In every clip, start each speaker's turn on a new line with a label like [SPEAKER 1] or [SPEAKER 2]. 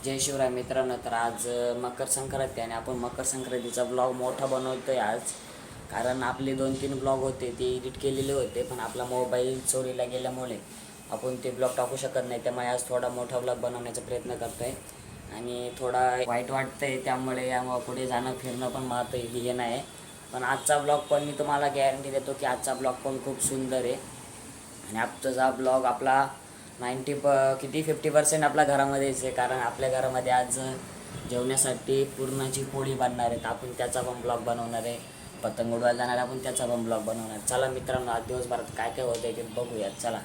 [SPEAKER 1] जय शिवराय मित्रांनो. तर आज मकर संक्रांती आणि आपण मकर संक्रांतीचा ब्लॉग मोठा बनवतोय आज. कारण आपले 2-3 ब्लॉग होते ते एडिट केलेले होते, पण आपला मोबाईल चोरीला गेल्यामुळे आपण ते ब्लॉग टाकू शकत नाही. त्यामुळे आज थोडा मोठा ब्लॉग बनवण्याचा प्रयत्न करतोय आणि थोडा वाईट वाटतंय, त्यामुळे पुढे जाणं फिरणं पण महत्त्व हे नाही. पण आजचा ब्लॉग पण मी तुम्हाला गॅरंटी देतो की आजचा ब्लॉग पण खूप सुंदर आहे. आणि आजचा ब्लॉग आपला 50% आपल्या घरामध्येच आहे. कारण आपल्या घरामध्ये आज जेवण्यासाठी पुरणाची पोळी बनणार आहेत. आपण त्याचा पण ब्लॉग बनवणार आहे. पतंग उडवायला जाणार आपण त्याचा पण ब्लॉग बनवणार. चला मित्रांनो, आज दिवसभरात काय काय होतं ते बघूयात. चला.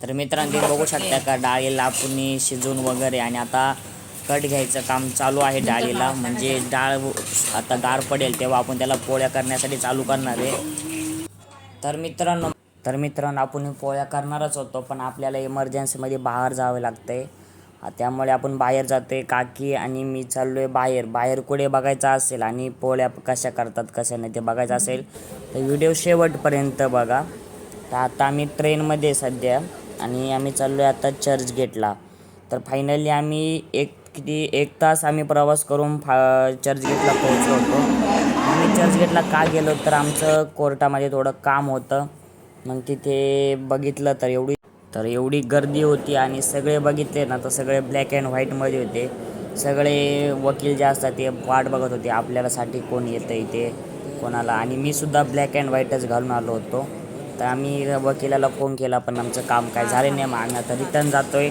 [SPEAKER 1] तर मित्रांनो, ते बघू शकता का डाळीला आपण शिजवून वगैरे आणि आता कट घ्यायचं काम चालू आहे डाळीला. म्हणजे डाळ आता गार पडेल तेव्हा आपण त्याला पोळ्या करण्यासाठी चालू करणार आहे. तर मित्रांनो आपण पोळ्या करणारच होतो, पण आपल्याला इमर्जन्सीमध्ये बाहेर जावं लागतं आहे. त्यामुळे आपण बाहेर जातो आहे. काकी आणि मी चाललो आहे बाहेर कुठे बघायचं असेल आणि पोळ्या कशा करतात कशा नाही ते बघायचं असेल तर व्हिडिओ शेवटपर्यंत बघा. तर आता आम्ही ट्रेनमध्ये सध्या आणि आम्ही चाललो आहे आता चर्चगेटला. तर फायनली आम्ही एक तास आम्ही प्रवास करून चर्चगेटला पोहोचलो होतो. आम्ही चर्चगेटला का गेलो तर आमचं कोर्टामध्ये थोडं काम होतं. मग तिथे बघितलं तर एवढी गर्दी होती आणि सगळे बघितले ना तर सगळे ब्लॅक अँड व्हाईटमध्ये होते. सगळे वकील जे असतात ते वाट बघत होते आपल्यासाठी कोण येतं इथे कोणाला. आणि मी सुद्धा ब्लॅक अँड व्हाईटच घालून आलो होतो. तर आम्ही वकिलाला फोन केला, पण आमचं काम काय झालं नाही. मग आम्ही आता रिटर्न जातो आहे.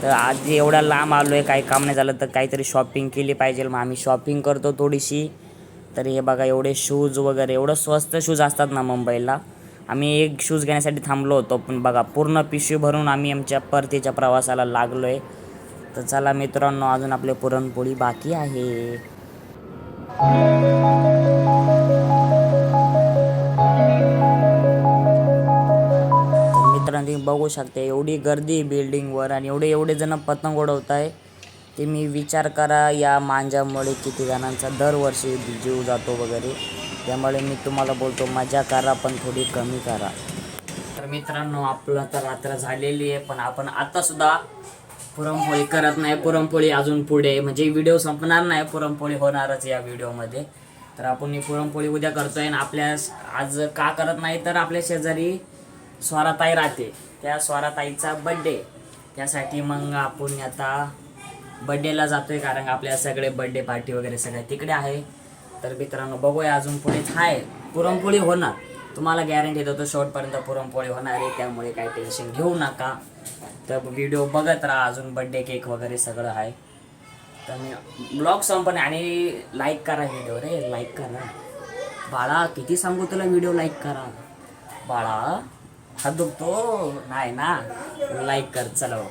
[SPEAKER 1] तर आज एवढ्या लांब आलो आहे, काही काम नाही झालं तर काहीतरी शॉपिंग केली पाहिजे. मग आम्ही शॉपिंग करतो थोडीशी. तर हे बघा एवढे शूज वगैरे, एवढं स्वस्त शूज असतात ना मुंबईला. आम्ही एक शूज घेण्यासाठी थांबलो होतो, पण बघा पूर्ण पिशवी भरून आम्ही आमच्या परतीच्या प्रवासाला लागलो आहे. तर चला मित्रांनो, अजून आपले पुरणपोळी बाकी आहे. तर मित्रांनो, तुम्ही बघू शकता एवढी गर्दी बिल्डिंगवर आणि एवढे जण पतंग उडवत आहे. ते मी विचार करा या मांजामुळे किती जणांचा दरवर्षी जीव जातो वगैरे. त्यामुळे मी तुम्हाला बोलतो मजा करा पण थोडी कमी करा. तर मित्रांनो, आपलं तर रात्र झालेली आहे, पण आपण आतासुद्धा पुरणपोळी करत नाही. पुरणपोळी अजून पुढे, म्हणजे व्हिडिओ संपणार नाही, पुरणपोळी होणारच या व्हिडिओमध्ये. तर आपण ही पुरणपोळी उद्या करतोय. आणि आपल्या आज का करत नाही तर आपल्या शेजारी स्वराताई राहते, त्या स्वराताईचा बड्डे. त्यासाठी मग आपण आता बड्डेला जातोय, कारण आपल्या सगळे बड्डे पार्टी वगैरे सगळे तिकडे आहे. तर मित्रांनो बघूया, अजून पुढेच आहे पुरणपोळी होणार. तुम्हाला गॅरंटी देतो शेवटपर्यंत पुरणपोळी होणार आहे. त्यामुळे काही टेन्शन घेऊ नका. तर व्हिडिओ बघत राहा, अजून बड्डे केक वगैरे सगळं आहे. तर मी ब्लॉग संपणे आणि लाईक करा व्हिडिओ रे, लाईक करा बाळा. किती सांगू तुला, व्हिडिओ लाईक करा बाळा. हात दुखतो नाही ना, लाईक कर. चला.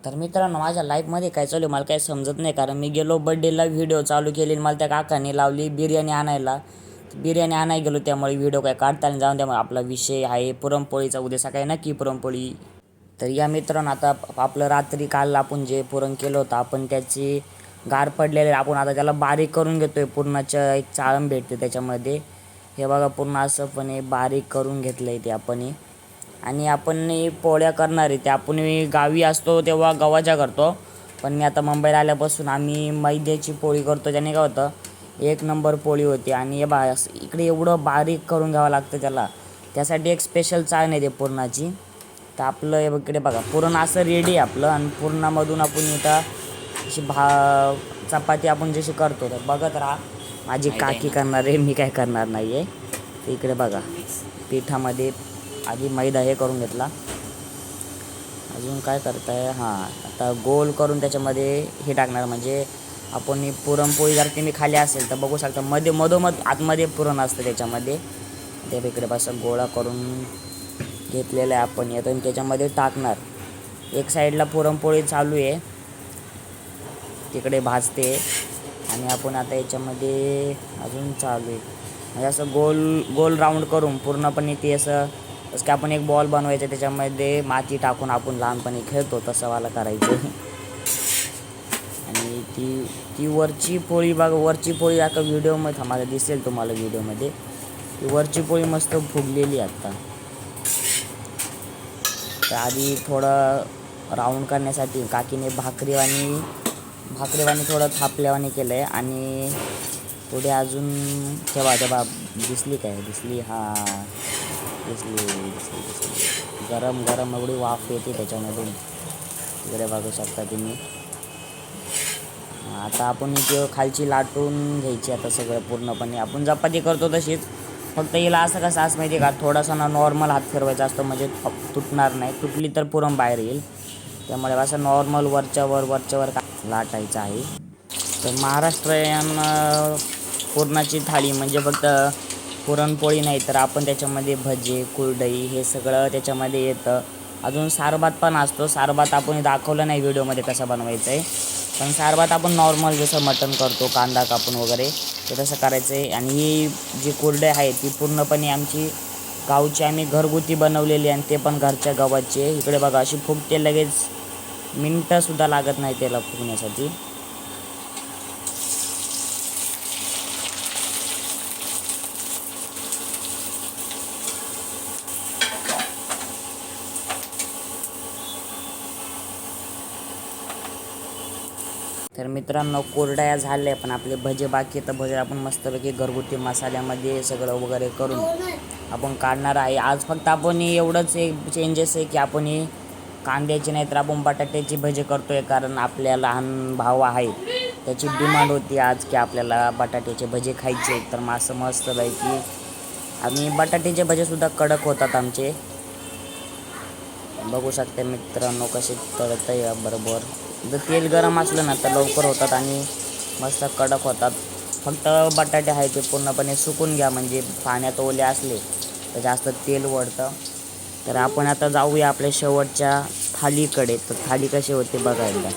[SPEAKER 1] तर मित्रांनो, माझ्या लाईफमध्ये काय चालू मला काही समजत नाही. कारण मी गेलो बड्डेला, व्हिडिओ चालू केली, मला त्या काकाने लावली बिर्याणी आणायला. बिर्याणी आणायला गेलो, त्यामुळे व्हिडिओ काय काढता नाही. जाऊन त्यामुळे आपला विषय आहे पुरणपोळीचा. उद्या सकाळी नक्की पुरणपोळी. तर या मित्रांनो, आता आपलं रात्री काल आपण जे पुरण केलं होतं आपण त्याची गार पडलेले आपण आता त्याला बारीक करून घेतोय. पुरणाचं एक चाळण भेटते त्याच्यामध्ये. हे बघा पूर्ण असं पण बारीक करून घेतलं आहे ते आपण. आणि आपण पोळ्या करणार आहे ते आपण गावी असतो तेव्हा गव्हाच्या करतो, पण मी आता मुंबईला आल्यापासून आम्ही मैद्याची पोळी करतो. त्याने काय होतं, एक नंबर पोळी होती. आणि हे बघा इकडे एवढं बारीक करून घ्यावं लागतं त्याला. त्यासाठी एक स्पेशल चाळण आहे ते पुरणाची. तर आपलं हे इकडे बघा पुरण असं रेडी आहे आपलं. आणि पुरणामधून आपण इथं अशी चपाती आपण जशी करतो तर बघत राहा. माझी काकी करणार आहे, मी काय करणार नाही आहे. तर इकडे बघा पिठामध्ये आधी मैदा हे करून घेतला. अजून काय करताय, हां आता गोल करून त्याच्यामध्ये हे टाकणार. म्हणजे आपण पुरणपोळी जर तुम्ही खाली असेल तर बघू शकता मधोमध आतमध्ये पुरण असतं त्याच्यामध्ये. ते इकडे पासून गोळा करून घेतलेलं आहे आपण येतो आणि त्याच्यामध्ये टाकणार. एक साईडला पुरणपोळी चालू आहे, तिकडे भाजते. आणि आपण आता याच्यामध्ये अजून चालू आहे म्हणजे असं गोल राऊंड करून पूर्णपणे ते असं की आपण एक बॉल बनवायचं, त्याच्यामध्ये माती टाकून आपण लहानपणी खेळतो तसं वाला करायचं. आणि ती वरची पोळी बघा, वरची पोळी आता व्हिडिओमध्ये आम्हाला दिसेल तुम्हाला व्हिडिओमध्ये. ती वरची पोळी मस्त फुगलेली आता. तर आधी थोडं राऊंड करण्यासाठी काकीने भाकरीवाणी थोडं थापल्यावानी केलं आहे. आणि पुढे अजून तेव्हा दिसली हां दिसली. गरम एवढी वाफ येते त्याच्यामधून, इकडे बघू शकता तुम्ही. आता आपण खालची लाटून घ्यायची आता सगळं पूर्णपणे. आपण चपाती करतो तशीच, फक्त हिला असं कसं असं माहिती आहे का, थोडासा नॉर्मल हात फिरवायचा असतो म्हणजे तुटणार नाही. तुटली तर पुरण बाहेर येईल, त्यामुळे असं नॉर्मल वरच्यावर लाटायचं आहे. तर महाराष्ट्रीयन पुरणाची थाळी म्हणजे फक्त पुरणपोळी नाही, तर आपण त्याच्यामध्ये भजे, कुरडई हे सगळं त्याच्यामध्ये येतं. अजून सारभात पण असतो. सारभात आपण दाखवलं नाही व्हिडिओमध्ये कसा बनवायचं आहे, पण सारभात आपण नॉर्मल जसं मटण करतो कांदा कापून वगैरे ते तसं करायचं आहे. आणि ही जी कुरडई आहे ती पूर्णपणे आमची गावची आम्ही घरगुती बनवलेली, आणि ते पण घरच्या गव्हाची आहे. इकडे बघा अशी फुगते, लगेच मिनटंसुद्धा लागत नाही त्याला फुगण्यासाठी. तर मित्रांनो, कुरडया झाल्या, पण आपले भजे बाकी आहे. तर भजे आपण मस्तपैकी घरगुती मसाल्यामध्ये सगळं वगैरे करून आपण काढणार आहे. आज फक्त आपण एवढंच एक चेंजेस आहे की आपण कांद्याची नाही तर आपण बटाट्याची भजे करतो आहे, कारण आपल्या लहान भाऊ आहे त्याची डिमांड होती आज की आपल्याला बटाट्याचे भजे खायचे. तर असं मस्तपैकी आणि बटाट्याचे भजेसुद्धा कडक होतात आमचे. बघू शकता मित्रांनो कसे तळत आहे बरोबर. जर तेल गरम असलं ना तर लवकर होतात आणि मस्त कडक होतात. फक्त बटाटे आहे ते पूर्णपणे सुकून घ्या, म्हणजे पाण्यात ओले असले तर जास्त तेल वळतं. तर आपण आता जाऊया आपल्या शेवटच्या थालीकडे. तर थाली कशी होते बघायला.